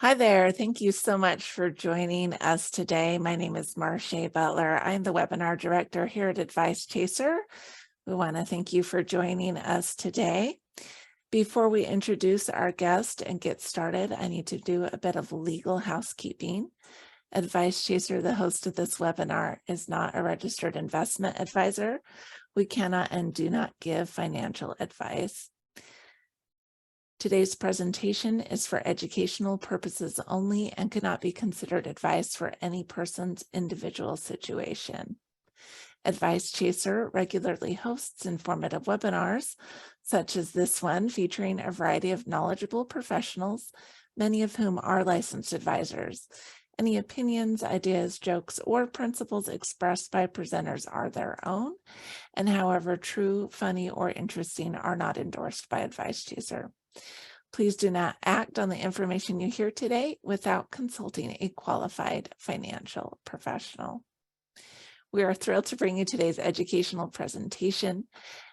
Hi there. Thank you so much for joining us today. My name is Marcia Butler. I'm the webinar director here at Advice Chaser. We want to thank you for joining us today. Before we introduce our guest and get started, I need to do a bit of legal housekeeping. Advice Chaser, the host of this webinar, is not a registered investment advisor. We cannot and do not give financial advice. Today's presentation is for educational purposes only and cannot be considered advice for any person's individual situation. Advice Chaser regularly hosts informative webinars, such as this one, featuring a variety of knowledgeable professionals, many of whom are licensed advisors. Any opinions, ideas, jokes, or principles expressed by presenters are their own, and however true, funny, or interesting, are not endorsed by Advice Chaser. Please do not act on the information you hear today without consulting a qualified financial professional. We are thrilled to bring you today's educational presentation.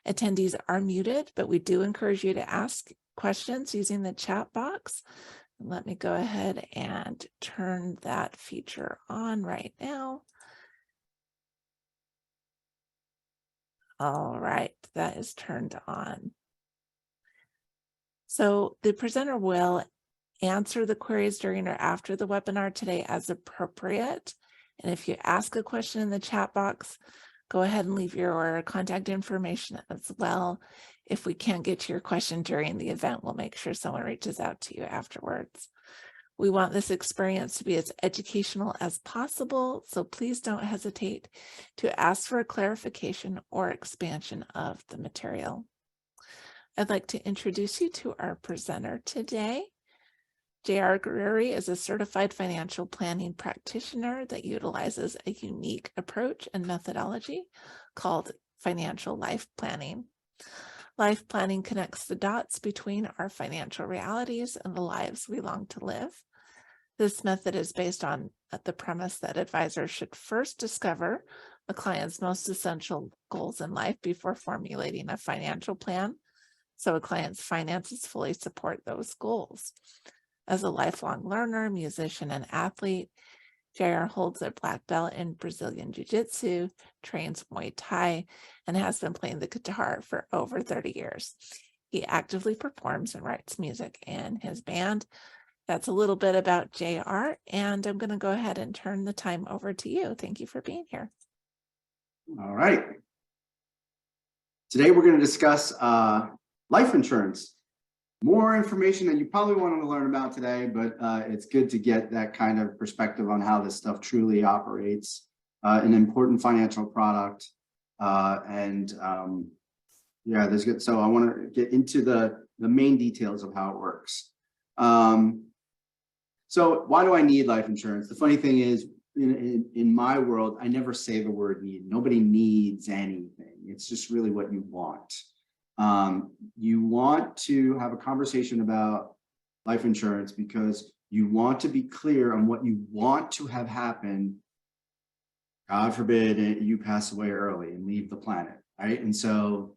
Attendees are muted, but we do encourage you to ask questions using the chat box. Let me go ahead and turn that feature on right now. All right, that is turned on. So the presenter will answer the queries during or after the webinar today as appropriate. And if you ask a question in the chat box, go ahead and leave your contact information as well. If we can't get to your question during the event, we'll make sure someone reaches out to you afterwards. We want this experience to be as educational as possible, so please don't hesitate to ask for a clarification or expansion of the material. I'd like to introduce you to our presenter today. J.R. Guerreri is a certified financial planning practitioner that utilizes a unique approach and methodology called financial life planning. Life planning connects the dots between our financial realities and the lives we long to live. This method is based on the premise that advisors should first discover a client's most essential goals in life before formulating a financial plan, so a client's finances fully support those goals. As a lifelong learner, musician, and athlete, JR holds a black belt in Brazilian Jiu-Jitsu, trains Muay Thai, and has been playing the guitar for over 30 years. He actively performs and writes music in his band. That's a little bit about JR, and I'm going to go ahead and turn the time over to you. Thank you for being here. All right. Today we're going to discuss life insurance. More information than you probably want to learn about today, but it's good to get that kind of perspective on how this stuff truly operates. An important financial product, yeah, there's good. So I want to get into the main details of how it works. So why do I need life insurance? The funny thing is, in my world, I never say the word need. Nobody needs anything. It's just really what you want. You want to have a conversation about life insurance because you want to be clear on what you want to have happen. God forbid you pass away early and leave the planet, right? And so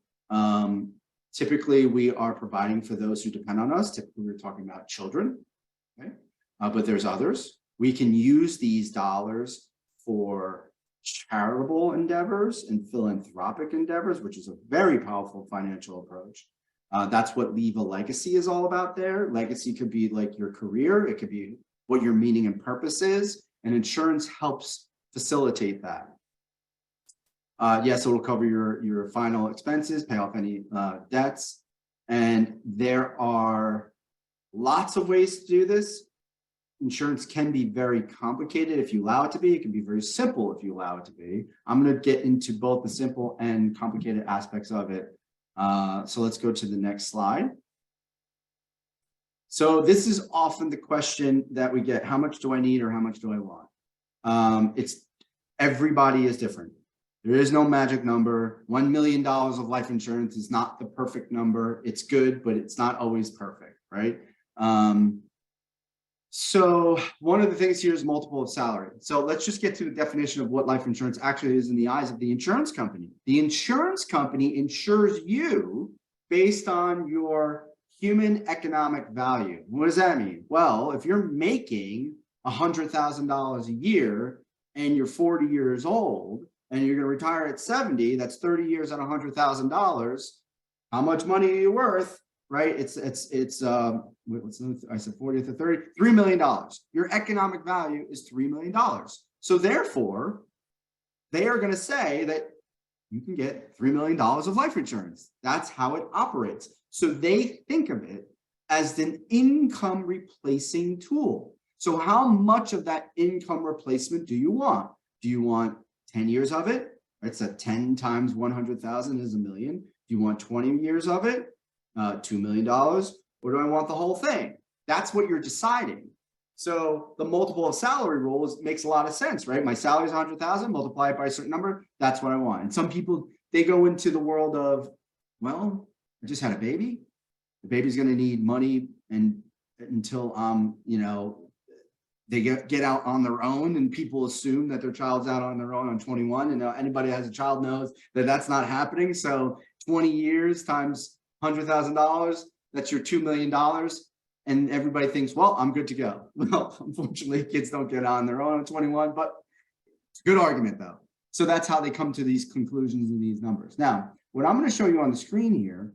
typically we are providing for those who depend on us. Typically we're talking about children, okay? But there's others. We can use these dollars for charitable endeavors and philanthropic endeavors, which is a very powerful financial approach. That's what Leave a Legacy is all about there. Legacy could be like your career. It could be what your meaning and purpose is. And insurance helps facilitate that. Yes, it will cover your final expenses, pay off any debts. And there are lots of ways to do this. Insurance can be very complicated if you allow it to be. It can be very simple if you allow it to be. I'm going to get into both the simple and complicated aspects of it. So let's go to the next slide. So this is often the question that we get: how much do I need or how much do I want? Everybody is different. There is no magic number. $1 million of life insurance is not the perfect number. It's good, but it's not always perfect, right? So one of the things here is multiple of salary. So let's just get to the definition of what life insurance actually is in the eyes of the insurance company. The insurance company insures you based on your human economic value. What does that mean? Well, if you're making $100,000 a year and you're 40 years old and you're going to retire at 70, that's 30 years at $100,000. How much money are you worth? Right? I said 40 to 30, $3 million. Your economic value is $3 million. So therefore, they are going to say that you can get $3 million of life insurance. That's how it operates. So they think of it as an income replacing tool. So how much of that income replacement do you want? Do you want 10 years of it? It's a 10 times 100,000 is $1 million. Do you want 20 years of it? $2 million. Or do I want the whole thing? That's what you're deciding. So the multiple of salary rule makes a lot of sense, right? My salary is 100,000, multiply it by a certain number. That's what I want. And some people, they go into the world of, well, I just had a baby. The baby's going to need money and until they get out on their own, and people assume that their child's out on their own on 21. And anybody that has a child knows that that's not happening. So 20 years times $100,000, that's your $2 million. And everybody thinks, well, I'm good to go. Well, unfortunately, kids don't get on their own at 21, but it's a good argument though. So that's how they come to these conclusions and these numbers. Now, what I'm going to show you on the screen here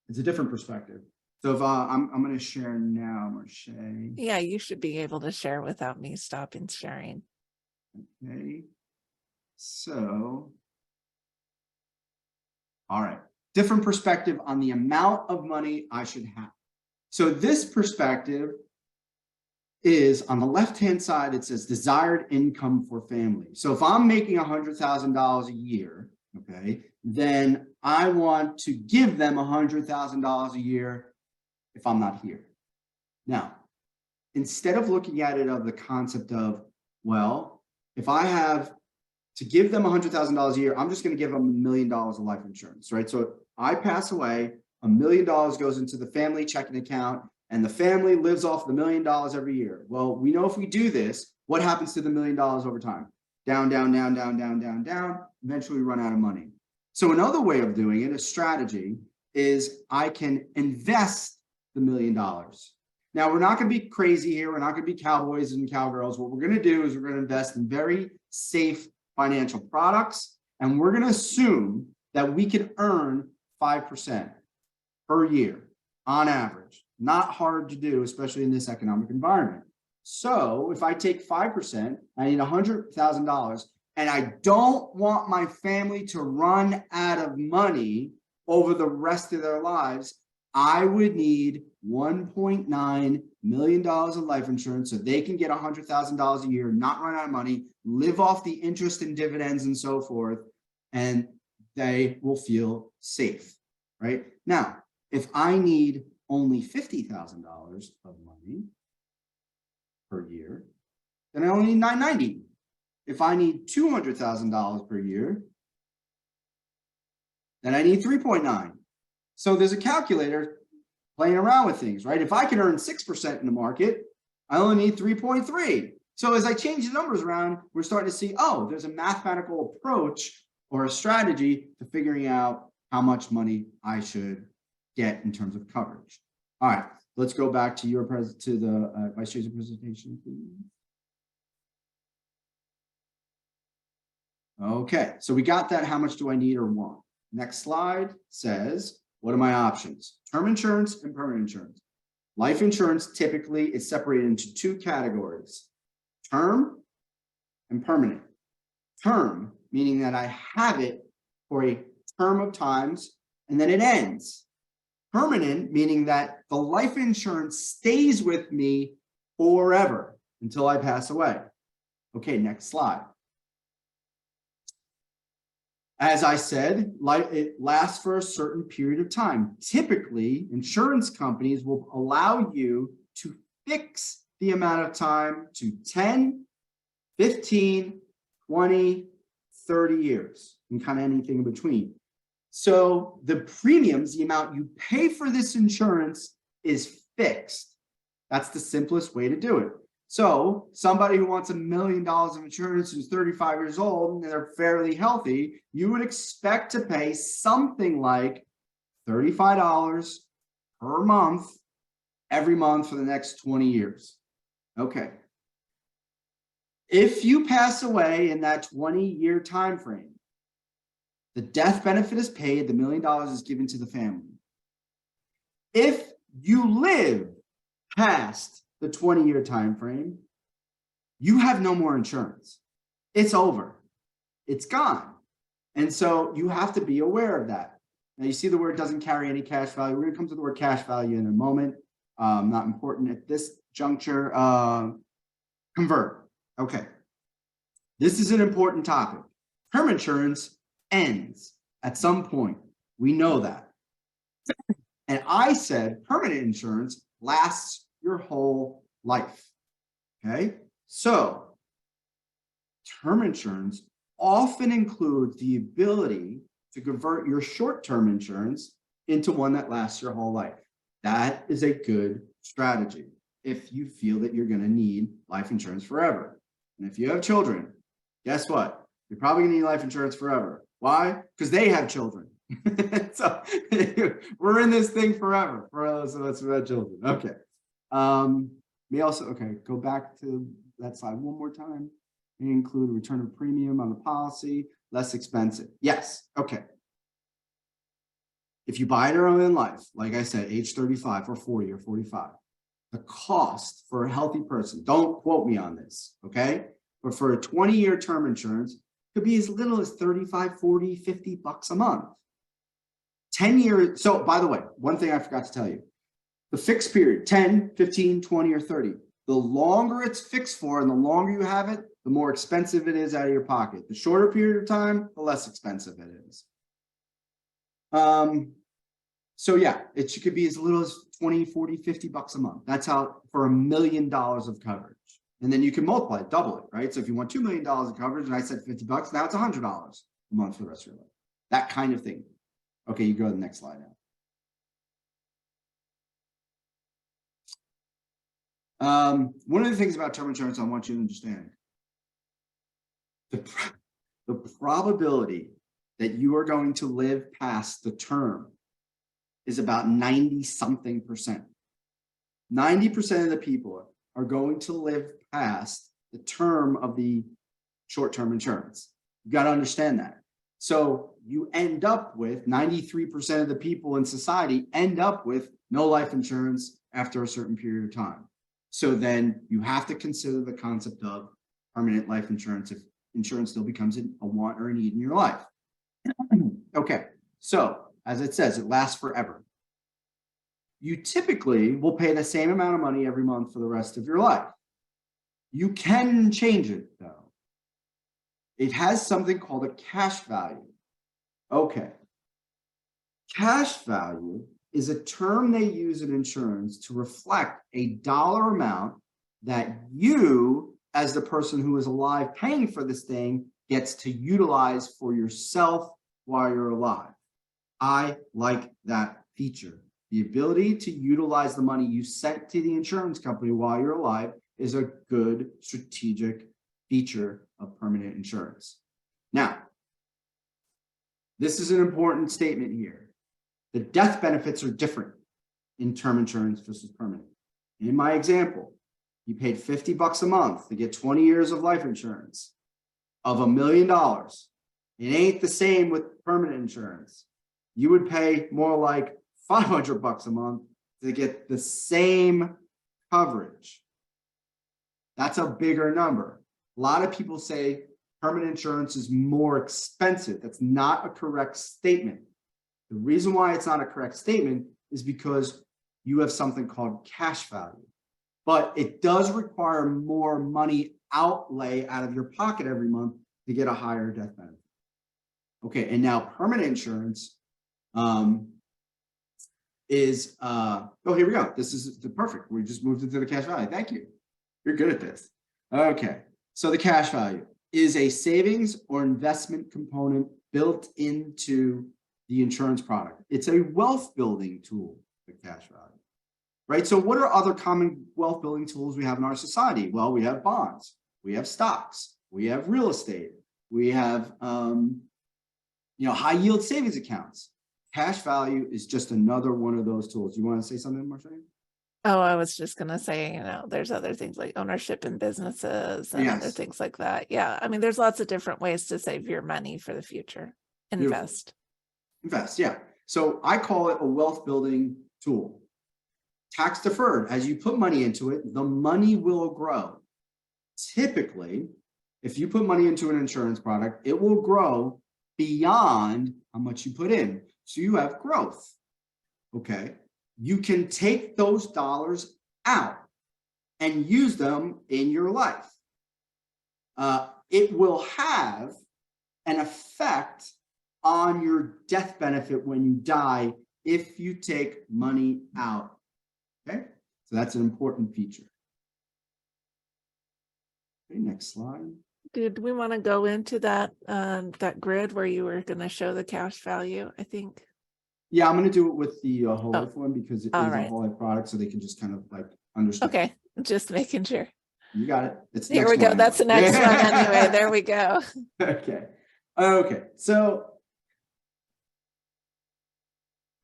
is a different perspective. So if I'm going to share now, Marche. Yeah, you should be able to share without me stopping sharing. Okay. So, all right. Different perspective on the amount of money I should have. So this perspective is on the left-hand side, it says desired income for family. So if I'm making $100,000 a year, okay, then I want to give them $100,000 a year if I'm not here. Now, instead of looking at it of the concept of, well, if I have to give them $100,000 a year, I'm just going to give them $1 million of life insurance, right? So if I pass away, $1 million goes into the family checking account, and the family lives off the $1 million every year. Well, we know if we do this, what happens to the $1 million over time? Down, down, down, down, down, down, down. Eventually, we run out of money. So another way of doing it, a strategy, is I can invest the $1 million. Now, we're not going to be crazy here. We're not going to be cowboys and cowgirls. What we're going to do is we're going to invest in very safe financial products, and we're going to assume that we can earn 5% per year on average. Not hard to do, especially in this economic environment. So if I take 5%, I need $100,000, and I don't want my family to run out of money over the rest of their lives, I would need $1.9 million of life insurance so they can get $100,000 a year, not run out of money, live off the interest and dividends and so forth, and they will feel safe, right? Now, if I need only $50,000 of money per year, then I only need $990. If I need $200,000 per year, then I need 3.9. So there's a calculator playing around with things, right? If I can earn 6% in the market, I only need 3.3. So as I change the numbers around, we're starting to see, oh, there's a mathematical approach or a strategy to figuring out how much money I should get in terms of coverage. All right, let's go back to your Vice Chair's presentation, please. Okay, so we got that. How much do I need or want? Next slide says, what are my options? Term insurance and permanent insurance. Life insurance typically is separated into two categories, term and permanent. Term, meaning that I have it for a term of times and then it ends. Permanent, meaning that the life insurance stays with me forever until I pass away. Okay, next slide. As I said, it lasts for a certain period of time. Typically, insurance companies will allow you to fix the amount of time to 10, 15, 20, 30 years, and kind of anything in between. So the premiums, the amount you pay for this insurance is fixed. That's the simplest way to do it. So somebody who wants $1 million of insurance who's 35 years old and they're fairly healthy, you would expect to pay something like $35 per month, every month for the next 20 years. Okay. If you pass away in that 20-year time frame, the death benefit is paid, the $1 million is given to the family. If you live past the 20-year time frame, you have no more insurance. It's over. It's gone. And so you have to be aware of that. Now you see the word doesn't carry any cash value. We're going to come to the word cash value in a moment. Not important at this juncture. Convert. Okay. This is an important topic. Term insurance ends at some point. We know that. And I said permanent insurance lasts your whole life. Okay. So term insurance often includes the ability to convert your short-term insurance into one that lasts your whole life. That is a good strategy if you feel that you're going to need life insurance forever. And if you have children, guess what? You're probably going to need life insurance forever. Why? Because they have children. So we're in this thing forever for those of us who have children. Okay. Go back to that slide one more time. We include a return of premium on the policy, less expensive. Yes. Okay. If you buy it early in life, like I said, age 35 or 40 or 45, the cost for a healthy person, don't quote me on this, okay? But for a 20-year term insurance, could be as little as 35, 40, 50 bucks a month. 10 years. So by the way, one thing I forgot to tell you, the fixed period, 10, 15, 20, or 30, the longer it's fixed for and the longer you have it, the more expensive it is out of your pocket. The shorter period of time, the less expensive it is. So yeah, it could be as little as 20, 40, 50 bucks a month. That's how for $1 million of coverage. And then you can multiply it, double it, right? So if you want $2 million of coverage and I said 50 bucks, now it's $100 a month for the rest of your life. That kind of thing. Okay, you go to the next slide now. One of the things about term insurance I want you to understand, the probability that you are going to live past the term is about 90-something%. 90% of the people are going to live past the term of the short-term insurance. You got to understand that. So you end up with 93% of the people in society end up with no life insurance after a certain period of time. So then you have to consider the concept of permanent life insurance if insurance still becomes a want or a need in your life. Okay, so as it says, it lasts forever. You typically will pay the same amount of money every month for the rest of your life. You can change it though. It has something called a cash value. Okay. Cash value is a term they use in insurance to reflect a dollar amount that you, as the person who is alive paying for this thing, gets to utilize for yourself while you're alive. I like that feature. The ability to utilize the money you sent to the insurance company while you're alive is a good strategic feature of permanent insurance. Now, this is an important statement here. The death benefits are different in term insurance versus permanent. In my example, you paid 50 bucks a month to get 20 years of life insurance of $1 million. It ain't the same with permanent insurance. You would pay more like 500 bucks a month to get the same coverage. That's a bigger number. A lot of people say permanent insurance is more expensive. That's not a correct statement. The reason why it's not a correct statement is because you have something called cash value, but it does require more money outlay out of your pocket every month to get a higher death benefit. Okay, and now permanent insurance is, here we go. This is perfect. We just moved into the cash value. Thank you. You're good at this. Okay, so the cash value is a savings or investment component built into the insurance product. It's a wealth building tool, the cash value, right? So what are other common wealth building tools we have in our society? Well, we have bonds, we have stocks, we have real estate, we have high yield savings accounts. cash value is just another one of those tools. You want to say something, Marcia? Oh, I was just gonna say, there's other things like ownership in businesses and other Yes. things like that. Yeah, I mean, there's lots of different ways to save your money for the future. Beautiful. Invest. Invest, yeah. So I call it a wealth building tool. Tax deferred, as you put money into it, the money will grow. Typically, if you put money into an insurance product, it will grow beyond how much you put in. So you have growth. Okay. You can take those dollars out and use them in your life. It will have an effect on your death benefit when you die if you take money out. Okay, so that's an important feature. Okay, next slide. Did we want to go into that grid where you were going to show the cash value? I think. Yeah, I'm going to do it with the whole life one because it is a right. whole life product, so they can just kind of like understand. Okay, just making sure. You got it. It's Here we go. Anyway. That's the next one anyway. There we go. Okay. Okay. So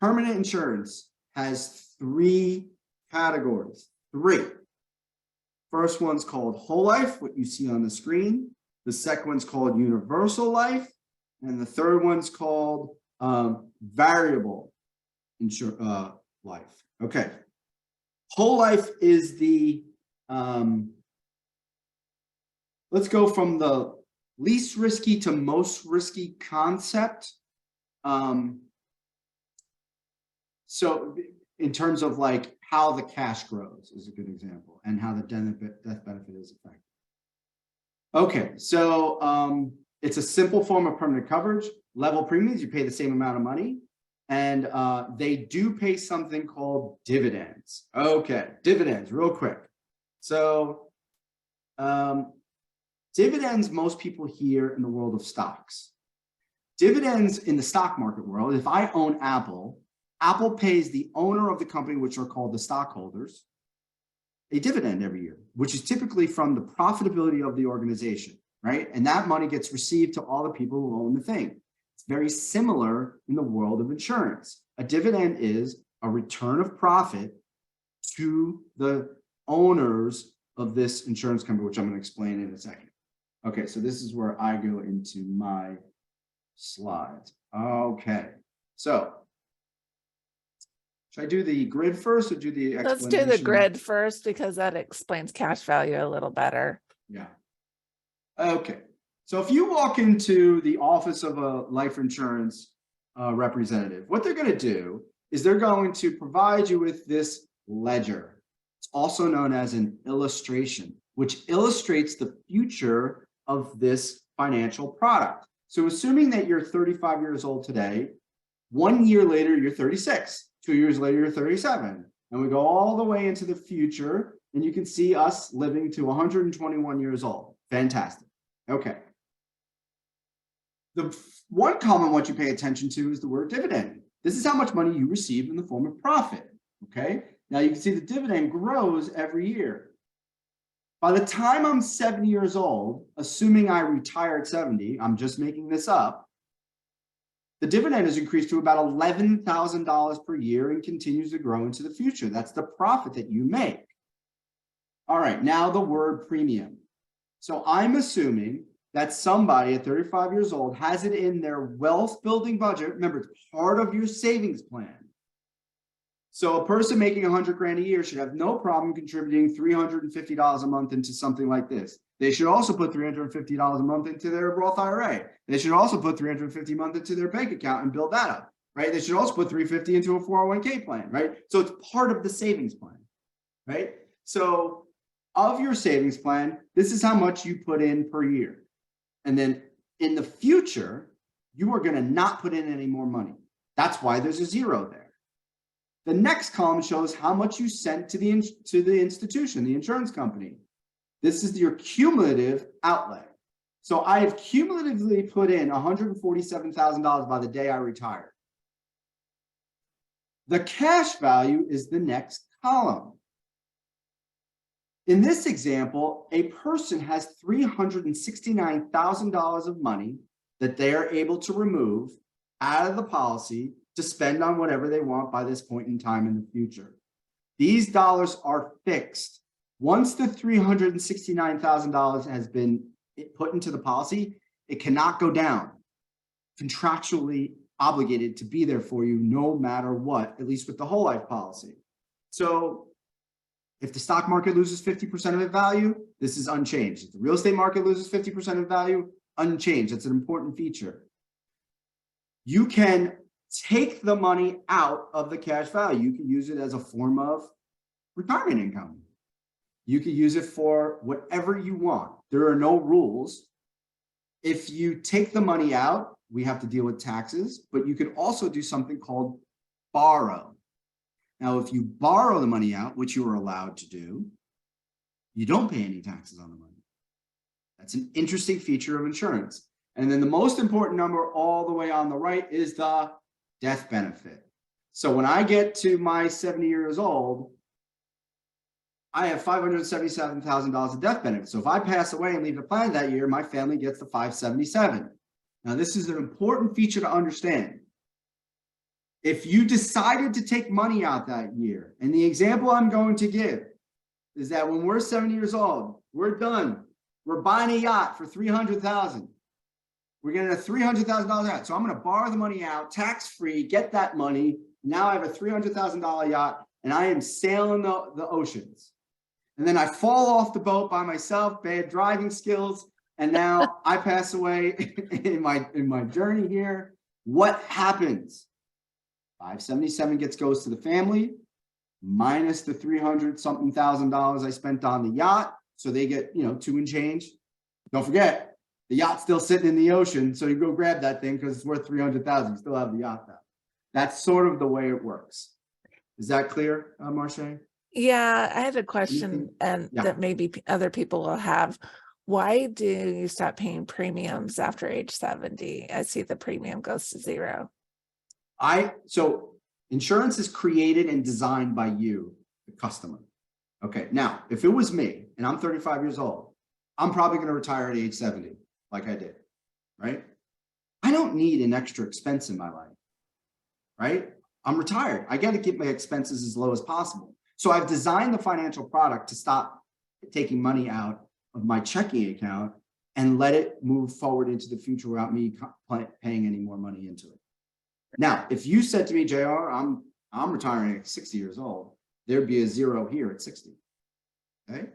permanent insurance has 3 categories. 3. First one's called whole life, what you see on the screen. The second one's called universal life. And the third one's called variable life. Okay. Whole life is the, let's go from the least risky to most risky concept. So in terms of like how the cash grows is a good example and how the death benefit is affected. Okay, so it's a simple form of permanent coverage. Level premiums, you pay the same amount of money. And they do pay something called dividends. Okay, dividends, real quick. So dividends, most people hear in the world of stocks. Dividends in the stock market world, if I own Apple, Apple pays the owner of the company, which are called the stockholders, a dividend every year, which is typically from the profitability of the organization, right? And that money gets received to all the people who own the thing. It's very similar in the world of insurance. A dividend is a return of profit to the owners of this insurance company, which I'm going to explain in a second. Okay, so this is where I go into my slides. Okay, so should I do the grid first or do the explanation? Let's do the grid first because that explains cash value a little better. Yeah. Okay. So if you walk into the office of a life insurance representative, what they're going to do is they're going to provide you with this ledger. It's also known as an illustration, which illustrates the future of this financial product. So assuming that you're 35 years old today, 1 year later, you're 36. 2 years later, you're 37. And we go all the way into the future, and you can see us living to 121 years old. Fantastic. Okay. The one common one you pay attention to is the word dividend. This is how much money you receive in the form of profit. Okay. Now you can see the dividend grows every year. By the time I'm 70 years old, assuming I retire at 70, I'm just making this up, the dividend has increased to about $11,000 per year and continues to grow into the future. That's the profit that you make. All right, now the word premium. So I'm assuming that somebody at 35 years old has it in their wealth building budget. Remember, it's part of your savings plan. So a person making 100 grand a year should have no problem contributing $350 a month into something like this. They should also put $350 a month into their Roth IRA. They should also put $350 a month into their bank account and build that up, right? They should also put $350 into a 401k plan, right? So it's part of the savings plan, right? So of your savings plan, this is how much you put in per year. And then in the future, you are going to not put in any more money. That's why there's a zero there. The next column shows how much you sent to the institution, the insurance company. This is your cumulative outlay. So I have cumulatively put in $147,000 by the day I retired. The cash value is the next column. In this example, a person has $369,000 of money that they are able to remove out of the policy to spend on whatever they want by this point in time in the future. These dollars are fixed. Once the $369,000 has been put into the policy, it cannot go down. Contractually obligated to be there for you no matter what, at least with the whole life policy. So if the stock market loses 50% of its value, this is unchanged. If the real estate market loses 50% of value, unchanged. That's an important feature. You can take the money out of the cash value. You can use it as a form of retirement income. You can use it for whatever you want. There are no rules. If you take the money out, we have to deal with taxes, but you can also do something called borrow. Now, if you borrow the money out, which you are allowed to do, you don't pay any taxes on the money. That's an interesting feature of insurance. And then the most important number all the way on the right is the death benefit. So when I get to my 70 years old, I have $577,000 of death benefit. So if I pass away and leave the planet that year, my family gets the 577. Now, this is an important feature to understand. If you decided to take money out that year, and the example I'm going to give is that when we're 70 years old, we're done. We're buying a yacht for $300,000. We're getting a $300,000 yacht. So I'm going to borrow the money out, tax-free, get that money. Now I have a $300,000 yacht, and I am sailing the oceans. And then I fall off the boat by myself, bad driving skills, and now I pass away in my journey here. What happens? 577 goes to the family, minus the 300-something thousand dollars I spent on the yacht. So they get, two and change. Don't forget, the yacht's still sitting in the ocean. So you go grab that thing because it's worth 300,000. You still have the yacht though. That's sort of the way it works. Is that clear, Marche? Yeah, I had a question that maybe other people will have. Why do you stop paying premiums after age 70? I see the premium goes to zero. So insurance is created and designed by you, the customer. Okay, now, if it was me and I'm 35 years old, I'm probably going to retire at age 70, like I did, right? I don't need an extra expense in my life, right? I'm retired. I got to keep my expenses as low as possible. So I've designed the financial product to stop taking money out of my checking account and let it move forward into the future without me paying any more money into it. Now, if you said to me, JR, I'm retiring at 60 years old, there'd be a zero here at 60. Okay.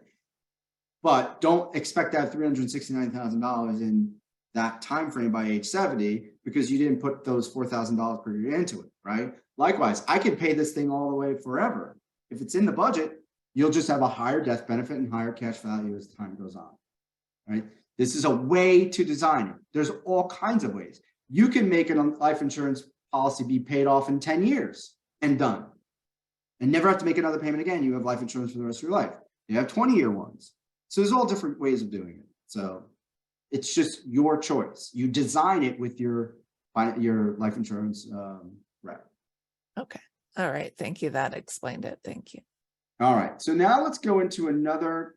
But don't expect to have $369,000 in that time frame by age 70 because you didn't put those $4,000 per year into it, right? Likewise, I could pay this thing all the way forever. If it's in the budget, you'll just have a higher death benefit and higher cash value as time goes on, right? This is a way to design it. There's all kinds of ways. You can make a life insurance policy be paid off in 10 years and done and never have to make another payment again. You have life insurance for the rest of your life. You have 20-year ones. So there's all different ways of doing it. So it's just your choice. You design it with your life insurance rep. Okay. All right. Thank you. That explained it. Thank you. All right. So now let's go into another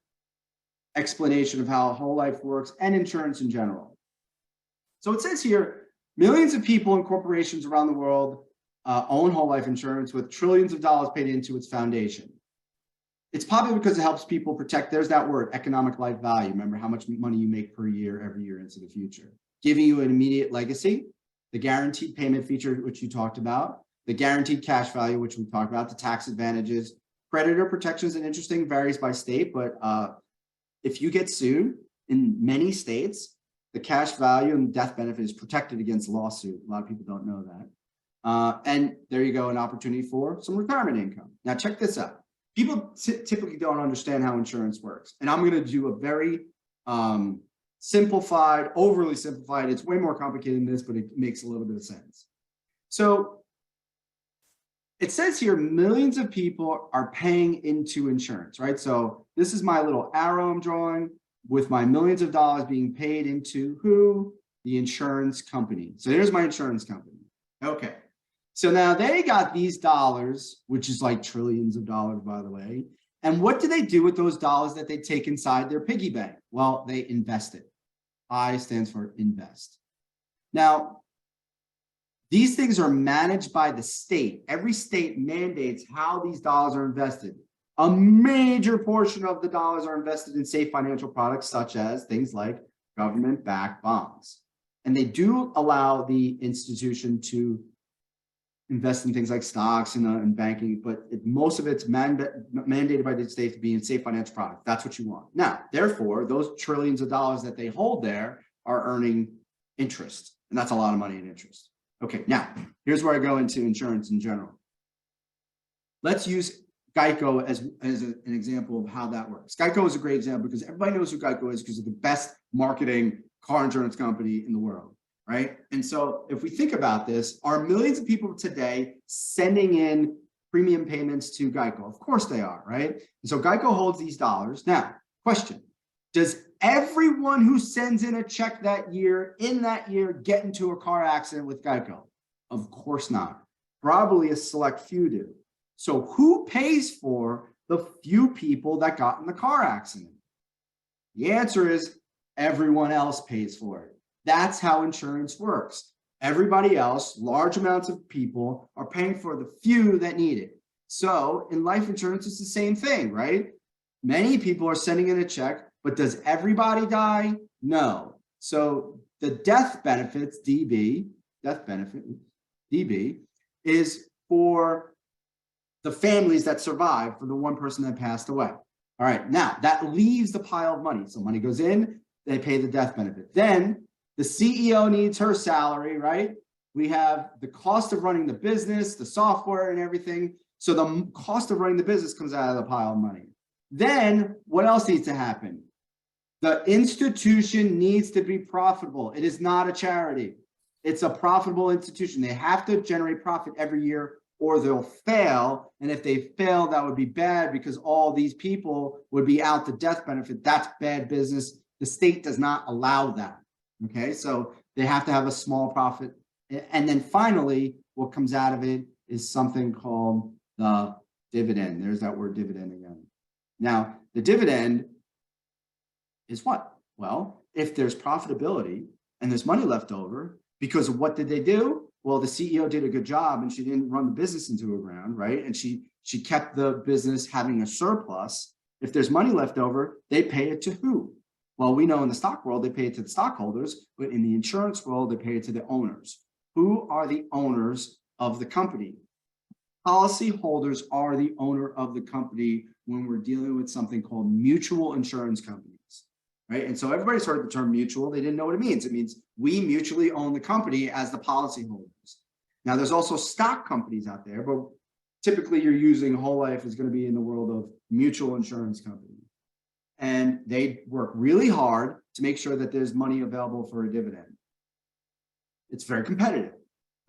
explanation of how whole life works and insurance in general. So it says here, millions of people and corporations around the world own whole life insurance with trillions of dollars paid into its foundation. It's popular because it helps people protect, there's that word, economic life value. Remember how much money you make per year, every year into the future. Giving you an immediate legacy, the guaranteed payment feature, which you talked about, the guaranteed cash value, which we talked about, the tax advantages, creditor protections and interesting, varies by state, but if you get sued in many states, the cash value and death benefit is protected against lawsuit. A lot of people don't know that. And there you go, an opportunity for some retirement income. Now check this out. People typically don't understand how insurance works. And I'm going to do a very simplified, overly simplified. It's way more complicated than this, but it makes a little bit of sense. So it says here, millions of people are paying into insurance, right? So this is my little arrow I'm drawing with my millions of dollars being paid into who? The insurance company. So here's my insurance company. Okay. So now they got these dollars, which is like trillions of dollars, by the way. And what do they do with those dollars that they take inside their piggy bank? Well, they invest it. I stands for invest. Now, These things are managed by the state. Every state mandates how these dollars are invested. A major portion of the dollars are invested in safe financial products, such as things like government-backed bonds. And they do allow the institution to invest in things like stocks and banking, but most of it's mandated by the state to be in safe financial products. That's what you want. Now, therefore, those trillions of dollars that they hold there are earning interest, and that's a lot of money in interest. Okay, now, here's where I go into insurance in general. Let's use Geico as an example of how that works. Geico is a great example because everybody knows who Geico is because of the best marketing car insurance company in the world, right? And so if we think about this, are millions of people today sending in premium payments to Geico? Of course they are, right? And so Geico holds these dollars. Now, question, does everyone who sends in a check that year, in that year, get into a car accident with Geico? Of course not. Probably a select few do. So who pays for the few people that got in the car accident? The answer is everyone else pays for it. That's how insurance works. Everybody else, large amounts of people, are paying for the few that need it. So in life insurance, it's the same thing, right? Many people are sending in a check, but does everybody die? No. So the death benefits, DB, death benefit, DB, is for the families that survived for the one person that passed away. All right, now that leaves the pile of money. So money goes in, they pay the death benefit. Then the CEO needs her salary, right? We have the cost of running the business, the software and everything. So the cost of running the business comes out of the pile of money. Then what else needs to happen? The institution needs to be profitable. It is not a charity. It's a profitable institution. They have to generate profit every year or they'll fail. And if they fail, that would be bad because all these people would be out the death benefit. That's bad business. The state does not allow that. Okay, so they have to have a small profit. And then finally, what comes out of it is something called the dividend. There's that word dividend again. Now, the dividend is what? Well, if there's profitability and there's money left over, because of what did they do? Well, the CEO did a good job and she didn't run the business into the ground, right? And she kept the business having a surplus. If there's money left over, they pay it to who? Well, we know in the stock world, they pay it to the stockholders, but in the insurance world, they pay it to the owners. Who are the owners of the company? Policyholders are the owner of the company when we're dealing with something called mutual insurance companies, right? And so everybody's heard the term mutual. They didn't know what it means. It means we mutually own the company as the policyholders. Now, there's also stock companies out there, but typically you're using whole life is going to be in the world of mutual insurance companies. And they work really hard to make sure that there's money available for a dividend. It's very competitive.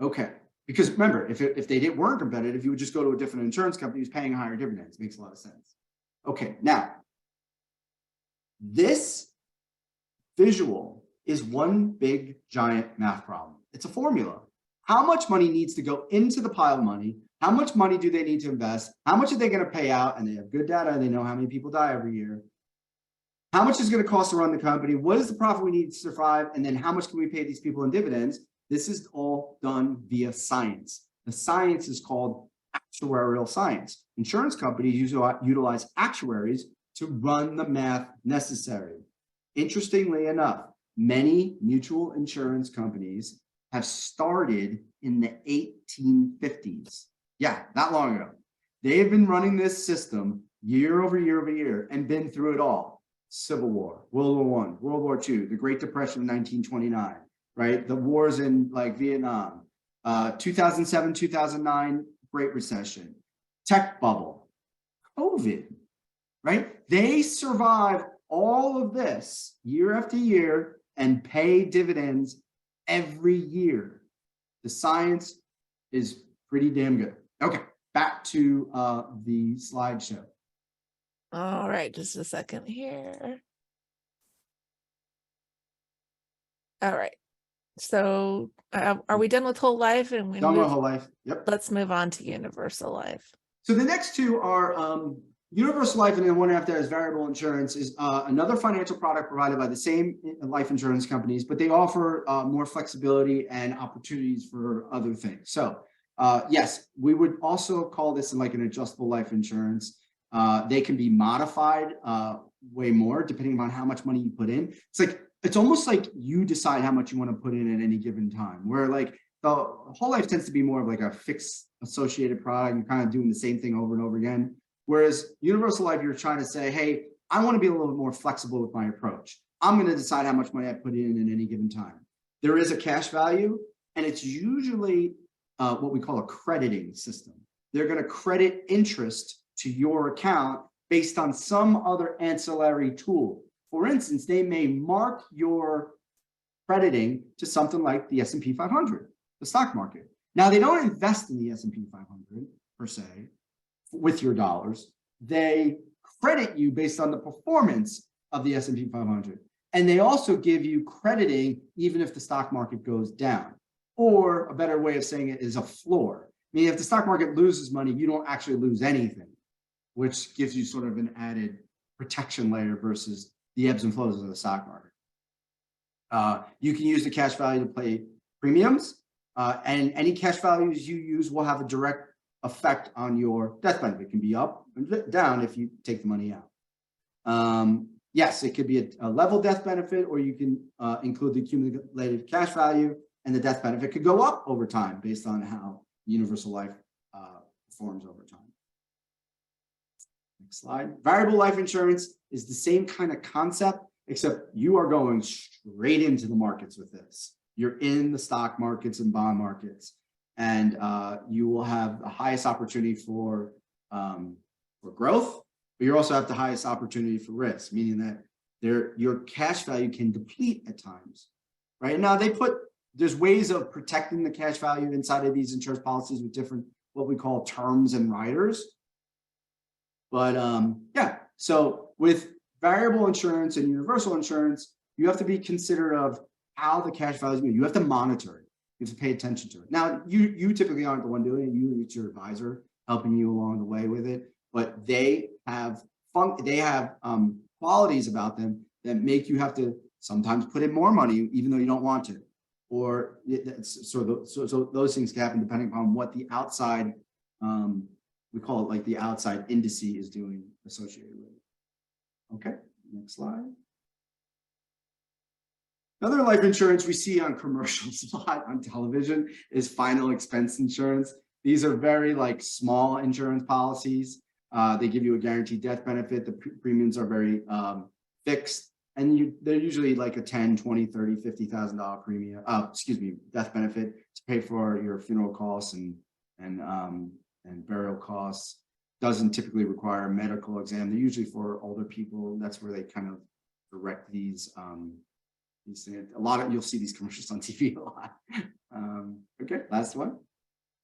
Okay. Because remember, if they weren't competitive, you would just go to a different insurance company who's paying higher dividends. It makes a lot of sense. Okay. Now, this visual is one big giant math problem. It's a formula. How much money needs to go into the pile of money? How much money do they need to invest? How much are they going to pay out? And they have good data. They know how many people die every year. How much is going to cost to run the company? What is the profit we need to survive? And then how much can we pay these people in dividends? This is all done via science. The science is called actuarial science. Insurance companies utilize actuaries to run the math necessary. Interestingly enough, many mutual insurance companies have started in the 1850s. Yeah, not long ago. They have been running this system year over year over year and been through it all. Civil War, World War I, World War II, the Great Depression of 1929, right? The wars in like Vietnam, 2007, 2009, Great Recession, tech bubble, COVID, right? They survive all of this year after year and pay dividends every year. The science is pretty damn good. Okay, back to the slideshow. All right, just a second here. All right. So are we done with whole life? And Done with whole life. Yep. Let's move on to universal life. So the next two are Universal life, and then one after that is variable insurance, is another financial product provided by the same life insurance companies, but they offer more flexibility and opportunities for other things. So yes, we would also call this like an adjustable life insurance. They can be modified way more depending on how much money you put in. It's almost like you decide how much you want to put in at any given time, where like the whole life tends to be more of like a fixed associated product. You're kind of doing the same thing over and over again. Whereas universal life, you're trying to say, hey, I want to be a little bit more flexible with my approach. I'm going to decide how much money I put in at any given time. There is a cash value, and it's usually what we call a crediting system. They're going to credit interest to your account based on some other ancillary tool. For instance, they may mark your crediting to something like the S&P 500, the stock market. Now, they don't invest in the S&P 500 per se with your dollars. They credit you based on the performance of the S&P 500. And they also give you crediting even if the stock market goes down. Or a better way of saying it is a floor. I mean, if the stock market loses money, you don't actually lose anything, which gives you sort of an added protection layer versus the ebbs and flows of the stock market. You can use the cash value to pay premiums, and any cash values you use will have a direct effect on your death benefit. It can be up and down if you take the money out. Yes, it could be a level death benefit, or you can include the accumulated cash value, and the death benefit could go up over time based on how universal life performs over time. Next slide. Variable life insurance is the same kind of concept, except you are going straight into the markets with this. You're in the stock markets and bond markets, and you will have the highest opportunity for growth, but you also have the highest opportunity for risk, meaning that your cash value can deplete at times. Right now, there's ways of protecting the cash value inside of these insurance policies with different what we call terms and riders. But yeah, so with variable insurance and universal insurance, you have to be considerate of how the cash value is moving. You have to monitor it. You have to pay attention to it. Now, you typically aren't the one doing it. It's your advisor helping you along the way with it. But they have qualities about them that make you have to sometimes put in more money, even though you don't want to. Or so those things can happen depending upon what the outside, we call it like the outside indice is doing associated with it. Okay, next slide. Another life insurance we see on commercials a lot on television is final expense insurance. These are very like small insurance policies. They give you a guaranteed death benefit. The premiums are very fixed. And they're usually like a $10, $20, $30, $50,000 premium, death benefit to pay for your funeral costs and burial costs. Doesn't typically require a medical exam. They're usually for older people. That's where they kind of direct these things. You'll see these commercials on TV a lot. Okay, last one.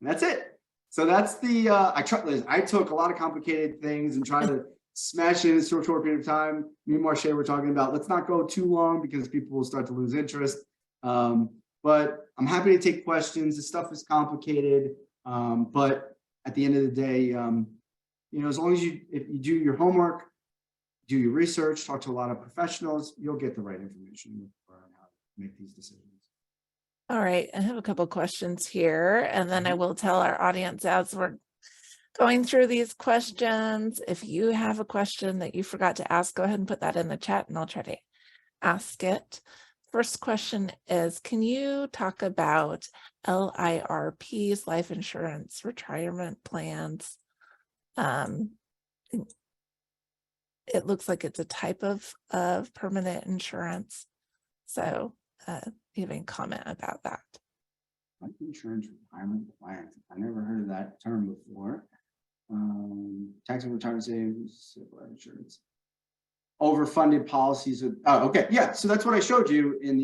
And that's it. So that's the, I took a lot of complicated things and tried to smash it in a short period of time. Me and Marche were talking about, let's not go too long because people will start to lose interest. But I'm happy to take questions. This stuff is complicated. But at the end of the day, as long as if you do your homework, do your research, talk to a lot of professionals, you'll get the right information on how to make these decisions. All right, I have a couple questions here, and then I will tell our audience as we're going through these questions. If you have a question that you forgot to ask, go ahead and put that in the chat and I'll try to ask it. First question is, can you talk about LIRPs, life insurance, retirement plans? It looks like it's a type of permanent insurance. So you have any comment about that? Life insurance retirement plans. I never heard of that term before. Tax and retirement savings, life insurance. Overfunded policies. Okay, yeah. So that's what I showed you in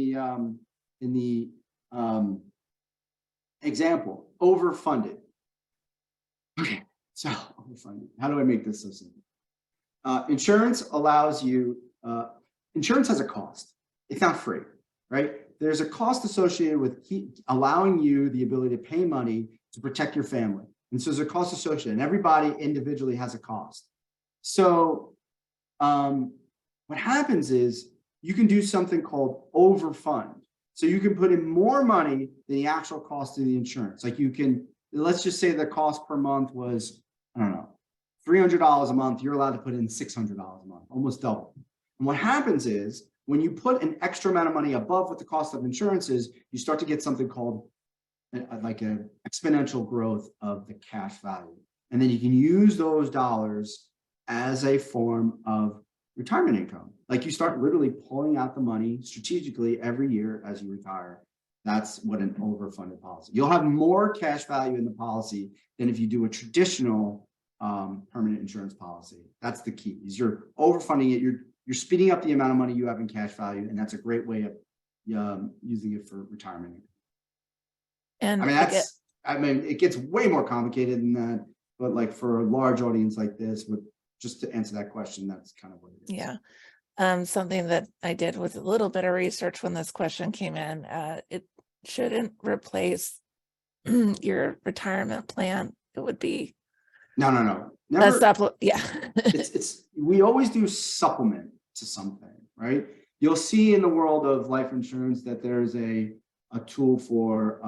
the example. Overfunded. Okay, so overfunded. How do I make this so simple? Insurance allows you. Insurance has a cost. It's not free, right? There's a cost associated with allowing you the ability to pay money to protect your family. And so there's a cost associated, and everybody individually has a cost. So what happens is you can do something called overfund. So you can put in more money than the actual cost of the insurance. Like you can, let's just say the cost per month was, I don't know, $300 a month. You're allowed to put in $600 a month, almost double. And what happens is when you put an extra amount of money above what the cost of insurance is, you start to get something called like an exponential growth of the cash value. And then you can use those dollars as a form of retirement income. Like you start literally pulling out the money strategically every year as you retire. That's what an overfunded policy. You'll have more cash value in the policy than if you do a traditional permanent insurance policy. That's the key. Is you're overfunding it. You're speeding up the amount of money you have in cash value, and that's a great way of using it for retirement income. And I mean, it gets way more complicated than that, but like for a large audience like this, just to answer that question, that's kind of what it is. Yeah. Something that I did with a little bit of research when this question came in, it shouldn't replace your retirement plan. It would be no. Never. Yeah. We always do supplement to something, right? You'll see in the world of life insurance that there's a tool for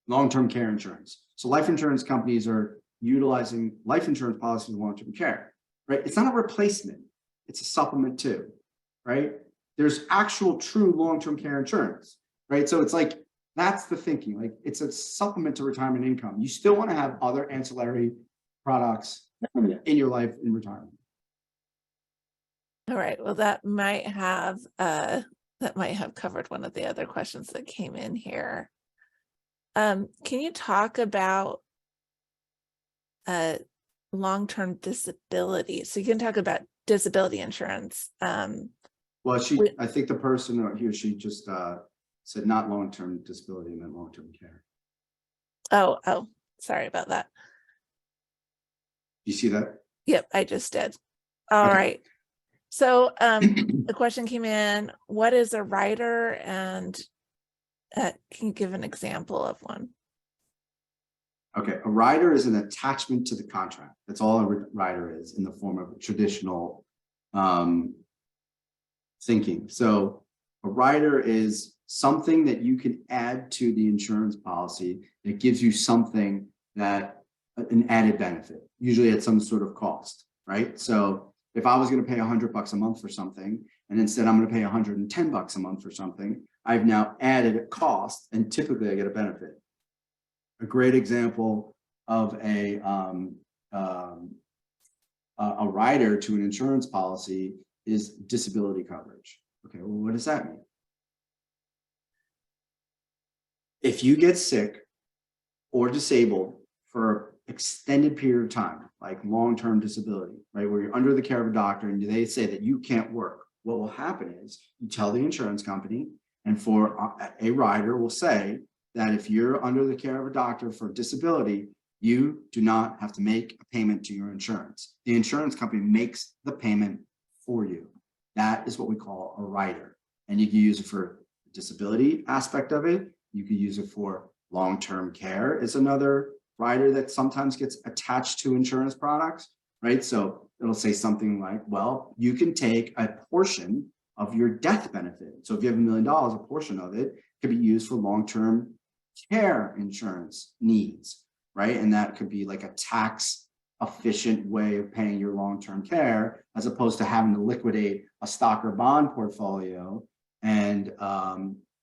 long-term care insurance. So life insurance companies are utilizing life insurance policies for long-term care, right? It's not a replacement. It's a supplement too, right? There's actual true long-term care insurance, right? So it's like, that's the thinking. Like it's a supplement to retirement income. You still want to have other ancillary products in your life in retirement. All right. Well, that might have covered one of the other questions that came in here. Can you talk about long-term disability? So you can talk about disability insurance. Well, I think the person he or she just said not long-term disability, meant long-term care. Oh, sorry about that. You see that? Yep, I just did. All right. So the question came in, what is a rider, and can you give an example of one? Okay, a rider is an attachment to the contract. That's all a rider is in the form of traditional thinking. So a rider is something that you can add to the insurance policy that gives you something that an added benefit, usually at some sort of cost, right? So if I was going to pay $100 a month for something, and instead I'm going to pay $110 a month for something, I've now added a cost, and typically I get a benefit. A great example of a rider to an insurance policy is disability coverage. Okay, well, what does that mean? If you get sick or disabled for extended period of time, like long-term disability, right, where you're under the care of a doctor and they say that you can't work, what will happen is you tell the insurance company, and for a rider will say that if you're under the care of a doctor for disability, you do not have to make a payment to your insurance. The insurance company makes the payment for you. That is what we call a rider. And you can use it for the disability aspect of it. You can use it for long-term care is another rider that sometimes gets attached to insurance products, right? So it'll say something like, well, you can take a portion of your death benefit. So if you have $1 million, a portion of it could be used for long-term care insurance needs, right? And that could be like a tax efficient way of paying your long-term care, as opposed to having to liquidate a stock or bond portfolio. And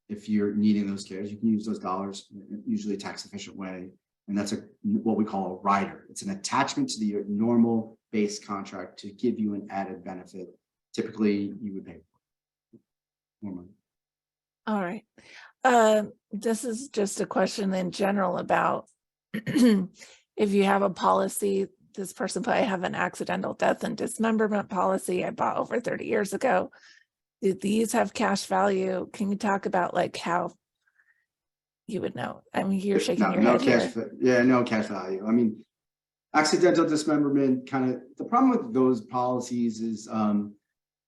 if you're needing those cares, you can use those dollars, usually a tax efficient way. And that's what we call a rider. It's an attachment to the normal base contract to give you an added benefit. Typically you would pay more money. All right. This is just a question in general about if you have a policy, this person put, I have an accidental death and dismemberment policy I bought over 30 years ago. Do these have cash value? Can you talk about like how you would know? I mean, you're shaking your head here. Yeah, no cash value. I mean, accidental dismemberment, kind of the problem with those policies is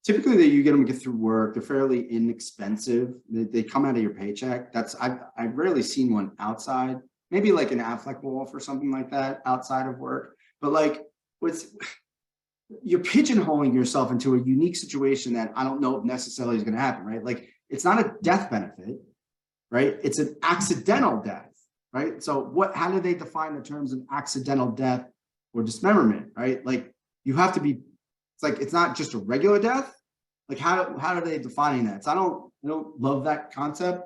typically that you get them through work. They're fairly inexpensive. They come out of your paycheck. I've rarely seen one outside, maybe like an Affleck Wolf or something like that outside of work. But like you're pigeonholing yourself into a unique situation that I don't know if necessarily is going to happen, right? Like it's not a death benefit, right? It's an accidental death, right? So how do they define the terms of accidental death or dismemberment, right? Like you have to be, it's like, it's not just a regular death. Like how are they defining that? So I don't love that concept.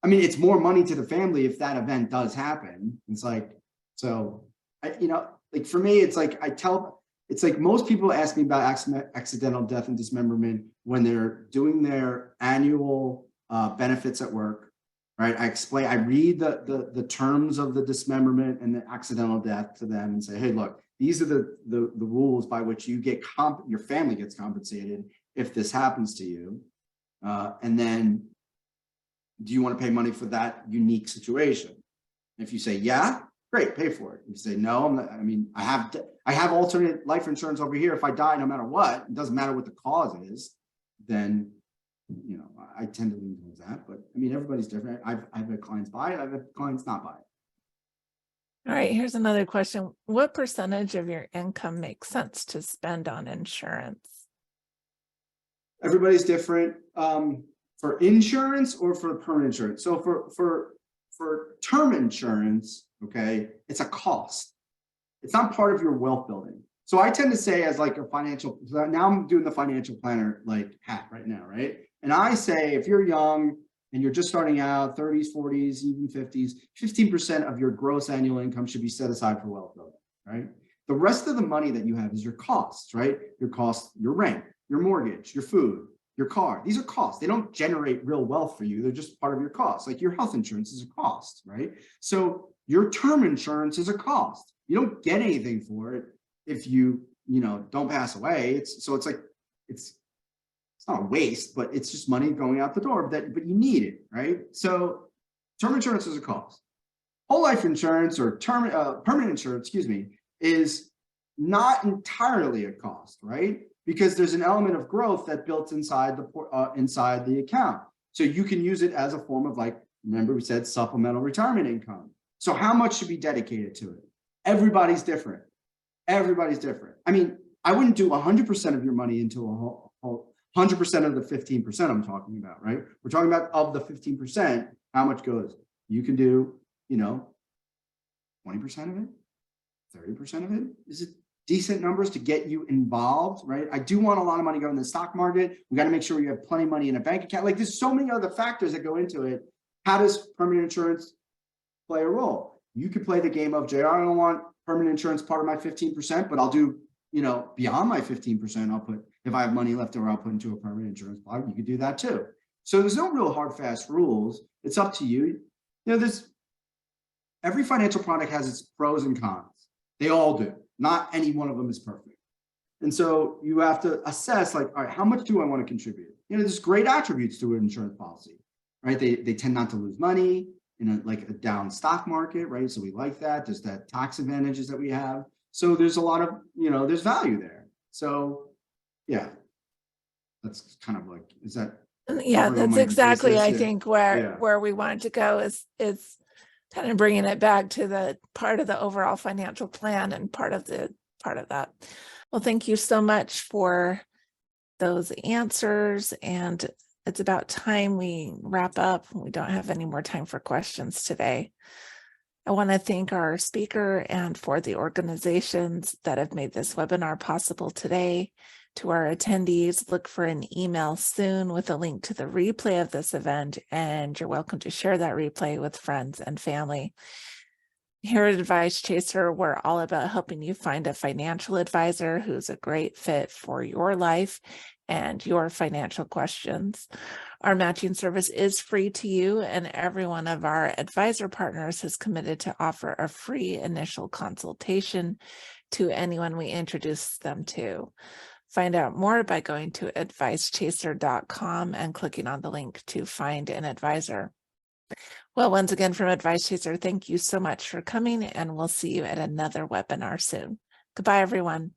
I mean, it's more money to the family if that event does happen. It's like, so like for me, it's like, it's like most people ask me about accidental death and dismemberment when they're doing their annual benefits at work, right? I read the terms of the dismemberment and the accidental death to them and say, hey, look, these are the rules by which you get your family gets compensated if this happens to you. And then do you want to pay money for that unique situation? If you say, yeah, great, pay for it. If you say, no, I have alternate life insurance over here. If I die, no matter what, it doesn't matter what the cause is, then, I tend to lean towards that. But I mean, everybody's different. I've had clients buy it. I've had clients not buy it. All right, here's another question. What percentage of your income makes sense to spend on insurance? Everybody's different. For insurance or for permanent insurance. So for term insurance, okay, it's a cost. It's not part of your wealth building. So I tend to say as like a financial, now I'm doing the financial planner like hat right now, right? And I say if you're young and you're just starting out, 30s, 40s, even 50s, 15% of your gross annual income should be set aside for wealth building, right? The rest of the money that you have is your costs, right? Your costs, your rent, your mortgage, your food, your car. These are costs. They don't generate real wealth for you. They're just part of your costs. Like your health insurance is a cost, right? So your term insurance is a cost. You don't get anything for it if you don't pass away. It's not a waste, but it's just money going out the door. But you need it, right? So term insurance is a cost. Whole life insurance or permanent insurance, is not entirely a cost, right? Because there's an element of growth that built inside the account. So you can use it as a form of, like, remember we said supplemental retirement income. So how much should be dedicated to it? Everybody's different. Everybody's different. I mean, I wouldn't do 100% of your money into a whole 100% of the 15% I'm talking about, right? We're talking about of the 15%, how much goes? You can do, 20% of it, 30% of it. Is it decent numbers to get you involved, right? I do want a lot of money going in the stock market. We got to make sure you have plenty of money in a bank account. Like there's so many other factors that go into it. How does permanent insurance play a role? You could play the game of, JR, I don't want permanent insurance part of my 15%, but I'll do, beyond my 15%, I'll put, if I have money left over, I'll put into a permanent insurance plan. You could do that too. So there's no real hard, fast rules. It's up to you. Every financial product has its pros and cons. They all do. Not any one of them is perfect. And so you have to assess, like, all right, how much do I want to contribute? There's great attributes to an insurance policy, right? They tend not to lose money in a down stock market, right? So we like that. There's that tax advantages that we have. So there's a lot of, there's value there. So yeah, that's kind of like, is that? Yeah, that's exactly, basis? I think where we want to go is kind of bringing it back to the part of the overall financial plan and part of that. Well, thank you so much for those answers. And it's about time we wrap up. We don't have any more time for questions today. I want to thank our speaker and for the organizations that have made this webinar possible today. To our attendees, look for an email soon with a link to the replay of this event, and you're welcome to share that replay with friends and family. Here at Advice Chaser, we're all about helping you find a financial advisor who's a great fit for your life and your financial questions. Our matching service is free to you, and every one of our advisor partners has committed to offer a free initial consultation to anyone we introduce them to. Find out more by going to advicechaser.com and clicking on the link to find an advisor. Well, once again from Advice Chaser, thank you so much for coming, and we'll see you at another webinar soon. Goodbye, everyone.